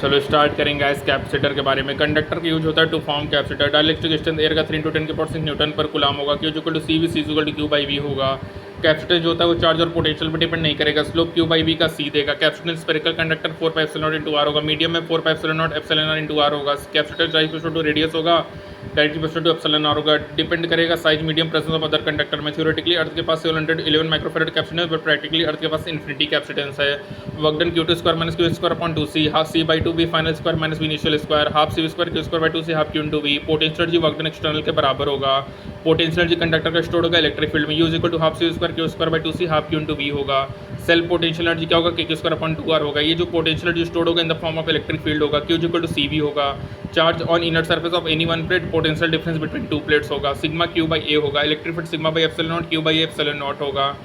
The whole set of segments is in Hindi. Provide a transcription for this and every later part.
चलो स्टार्ट करेंगे इस कैपेसिटर के बारे में। कंडक्टर का यूज होता है to form capacitor. Dielectric strength air का 3 × 10⁻⁶ न्यूटन पर कूलाम होगा। Q equal to C V, C equal to Q by V होगा। कैपेसिटर जो होता है वो चार्ज और पोटेंशियल पर डिपेंड नहीं करेगा। स्लोप क्यू बाई वी का सी देगा। कैपेसिटर स्फेरिकल कंडक्टर 4πε0 × r होगा। मीडियम में 4πε0 εr × r होगा। कैपेसिटर चार्ज टू रेडियस होगा, डायरेक्टली टू एप्सिलॉन आर होगा। डिपेंड करेगा size, medium, presence of other conductor में। थ्योरेटिकली अर्थ के पास 711 माइक्रोफेरेड कैपेसिटेंस, बट प्रैक्टिकली अर्थ के पास इन्फिनिटी कैपेसिटेंस है। Work done Q2 square minus Q square upon 2c, half c by 2 v final square minus v initial square, half c square Q square by 2c, half Q × v। Potential energy work done external के बराबर होगा। पोटेंशियल एनर्जी कंडक्टर का स्टोर होगा इलेक्ट्रिक फील्ड में। U equal to half c square Q square by 2c, half Q × v होगा। सेल्फ पोटेंशियल एनर्जी क्या होगा, K स्क्वायर अपॉन 2r होगा। ये जो पोटेंशियल एनर्जी स्टोर होगा in the form of electric field होगा। Q इक्वल टू CV होगा। Charge on inner surface of any one plate, potential difference between two plates होगा। सिग्मा Q बाई A होगा। Electric field sigma by epsilon naught, Q by A epsilon naught होगा।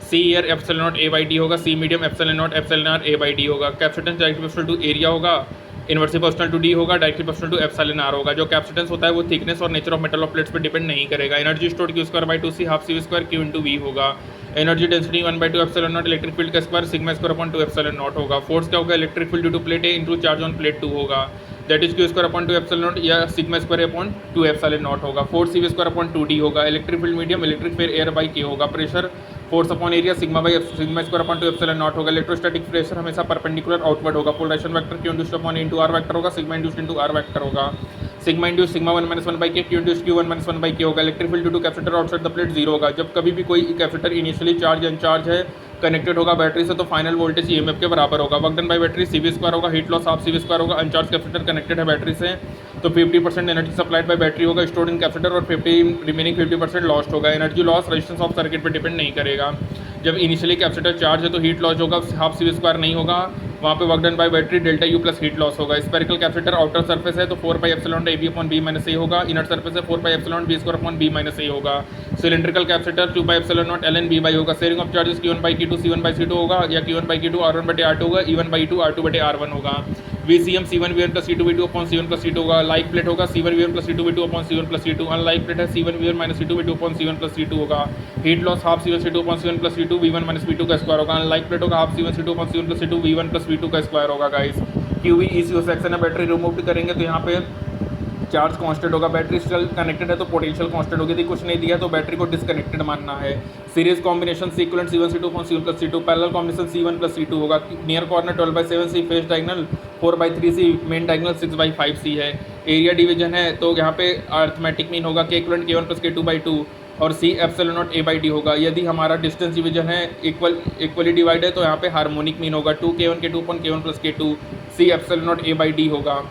C air epsilon naught A by D होगा। C medium epsilon naught epsilon R A by D होगा। Capacitance directly proportional to area होगा, इनवर्सली प्रोपोर्शनल टू D होगा, directly proportional to epsilon R होगा। जो कैपेसिटेंस होता है वो थिकनेस और nature of metal of plates पर डिपेंड नहीं करेगा। Energy store Q square by 2c, half C square Q × v होगा। Energy density 1/2 epsilon naught, electric field का square sigma square upon 2 epsilon naught होगा। फोर्स क्या होगा, electric field due to plate A into charge on plate 2 होगा। That is Q square upon 2 epsilon naught या sigma square upon 2 epsilon naught होगा। Force C square upon 2d होगा। Electric field medium, electric field air by K होगा। Pressure force upon area sigma by sigma square upon 2 epsilon naught होगा। इलेक्ट्रोस्टैटिक प्रेशर हमेशा परपेंडिकुलर आउटवर्ड होगा। Polarization vector Q induced upon into R vector होगा। Sigma induced into R vector होगा। Sigma induce sigma 1 - 1 K, Q induce Q 1 - 1 K होगा। Electric field due to capacitor outside the plate 0 होगा। जब कभी भी कोई कैपेसिटर इनिशियली चार्ज अनचार्ज है कनेक्टेड होगा बैटरी से, तो फाइनल वोल्टेज EMF के बराबर होगा। Work done by battery CV square होगा। Heat loss half CV square होगा। अनचार्ज कैपेसिटर कनेक्टेड है बैटरी से तो 50% एनर्जी सप्लाइड बाय बैटरी होगा स्टोर्ड इन कैपेसिटर, और रिमेनिंग 50% लॉस्ट होगा। Energy loss resistance of circuit पर डिपेंड नहीं करेगा। जब इनिशियली कैपेसिटर चार्ज है तो हीट लॉस होगा, हाफ CV स्क्वायर नहीं होगा, वहाँ पे work done by battery delta U plus heat loss होगा। स्पेरिकल कैपेसिटर आउटर सरफेस है तो 4πε AB upon B minus A होगा। इनर सरफेस है 4πε B square upon B minus A होगा। Cylindrical capacitor 2πε0 ln B by होगा। Sharing of charges Q1/Q2 C1/C2 होगा या Q1/Q2 R1/R2 होगा, E1/E2 R2/R1 होगा। VCM C1 V1 plus C2 V2 upon C1 plus C2 होगा। लाइक प्लेट होगा C1 V1 plus C2 V2 upon C1 plus C2। Unlike plate है C1 V1 minus C2 V2 upon C1 plus C2 होगा। Heat loss half C1 C2 upon C1 plus C2 V1 minus V2 का स्क्वायर होगा। अनलाइक प्लेट होगा half C1 C2 upon C1 plus C2 V1 plus V2 का स्क्वायर होगा। गाइस QV ECO सेक्शन है, बैटरी रिमूव करेंगे तो यहाँ पे चार्ज कांस्टेंट होगा। बैटरी स्टिल कनेक्टेड है तो पोटेंशियल कांस्टेंट होगी। यदि कुछ नहीं दिया तो बैटरी को डिसकनेक्टेड मानना है। Series combination C equivalent C1 C2 upon C1 plus C2। Parallel combination C1 plus C2 होगा। Near corner 12/7C, face diagonal 4/3C, main diagonal 6/5C है। एरिया डिवीजन है तो यहाँ पे अर्थमेटिक मीन होगा K equivalent K1 plus K2/2 और C epsilon naught A by D होगा। यदि हमारा डिस्टेंस डिवीजन है इक्वली डिवाइड है तो यहाँ पे हार्मोनिक मीन होगा 2 K1 K2 upon K1 plus K2, C epsilon naught A by D होगा।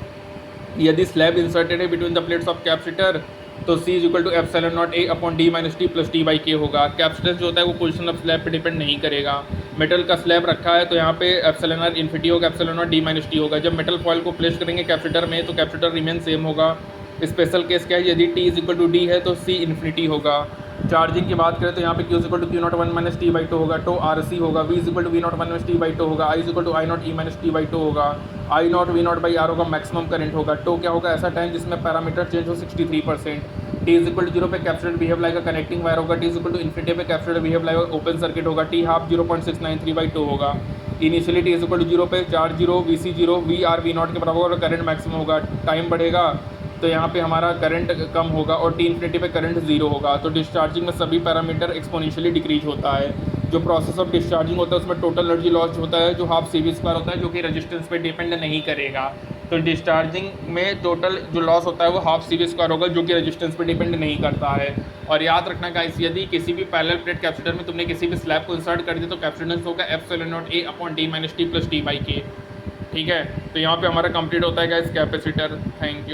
यदि स्लैब इंसर्टेड है between the plates of capacitor तो C is equal to epsilon naught A upon D minus T plus T by K होगा। कैपेसिटेंस जो होता है वो पोजीशन ऑफ स्लैब पे डिपेंड नहीं करेगा। मेटल का स्लैब रखा है तो यहाँ पे एप्सिलॉन R इन्फिनिटी होगा, epsilon naught D minus T होगा। जब मेटल फॉयल को प्लेस करेंगे कैपेसिटर में तो कैपेसिटर रिमेन सेम होगा। स्पेशल केस क्या है, यदि T is equal to D है तो C इन्फिनिटी होगा। चार्जिंग की बात करें तो यहाँ पे Q is equal to Q0 1 minus T by 2 होगा। टो RC होगा। V is equal to V0 1 minus T by 2 होगा। I is equal to I0 E minus T by 2 होगा। I0 V0 बाई R होगा, मैक्सिमम करंट होगा। टो क्या होगा, ऐसा टाइम जिसमें पैरामीटर चेंज हो 63%। T इज इक्वल टू 0 पे capacitor behave like a connecting wire होगा। T is equal to infinity पे capacitor behave like open circuit होगा। T हाफ 0.693 बाई 2 होगा। Initially T is equal to 0 पे चार्ज 0, VC 0, VR V0 के बराबर होगा, करंट मैक्सिमम होगा। टाइम बढ़ेगा तो यहाँ पे हमारा करंट कम होगा और T इन्फिनिटी पे करंट 0 होगा। तो डिस्चार्जिंग में सभी पैरामीटर एक्सपोनेंशियली डिक्रीज होता है। जो प्रोसेस ऑफ डिस्चार्जिंग होता है उसमें टोटल एनर्जी लॉस होता है जो हाफ CV स्क्वायर होता है, जो कि रेजिस्टेंस पे डिपेंड नहीं करेगा। तो डिस्चार्जिंग में टोटल जो लॉस होता है वो हाफ CV स्क्वायर होगा जो कि रेजिस्टेंस पे डिपेंड नहीं करता है। और याद रखना गाइस, यदि किसी भी पैरेलल प्लेट कैपेसिटर में तुमने किसी भी स्लैब को इंसर्ट कर दिया तो कैपेसिटेंस होगा epsilon naught A upon D minus T plus T by K। ठीक है, तो यहाँ पे हमारा कंप्लीट होता है गाइस कैपेसिटर। Thank you.